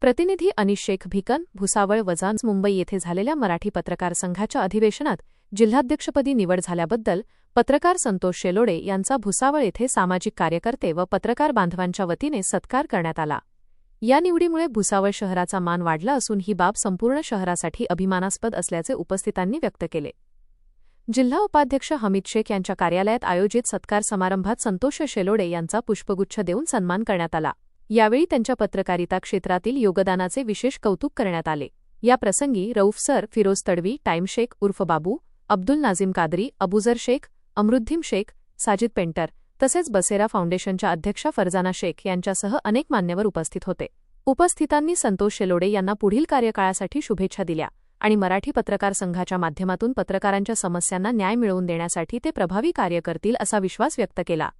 प्रतिनिधी अनिश शेख भिकन भुसावळ वजान मुंबई येथे झालेल्या मराठी पत्रकार संघाच्या अधिवेशनात जिल्हाध्यक्षपदी निवड झाल्याबद्दल पत्रकार संतोष शेलोडे यांचा भुसावळ येथे सामाजिक कार्यकर्ते व पत्रकार बांधवांच्या वतीने सत्कार करण्यात आला। या निवडीमुळे भुसावळ शहराचा मान वाढला असून ही बाब संपूर्ण शहरासाठी अभिमानास्पद असल्याचे उपस्थितांनी व्यक्त केले। जिल्हा उपाध्यक्ष हमीद शेख यांच्या कार्यालयात आयोजित सत्कार समारंभात संतोष शेलोडे यांचा पुष्पगुच्छ देऊन सन्मान करण्यात आला। यावेळी त्यांच्या पत्रकारिता क्षेत्रातील योगदानाचे विशेष कौतुक करण्यात आले। या प्रसंगी रऊफ सर, फिरोज तडवी, टाइम शेख उर्फ बाबू, अब्दुल नाझिम कादरी, अबुजर शेख, अमरुद्दीन शेख, साजिद पेंटर तसेच बसेरा फाउंडेशनच्या अध्यक्षा फरजाना शेख यांच्यासह अनेक मान्यवर उपस्थित होते। उपस्थितांनी संतोष शेलोडे यांना पुढील कार्यकाळासाठी शुभेच्छा दिल्या आणि मराठी पत्रकार संघाच्या माध्यमातून पत्रकारांच्या समस्यांना न्याय मिळवून देण्यासाठी ते प्रभावी कार्य करतील असा विश्वास व्यक्त केला।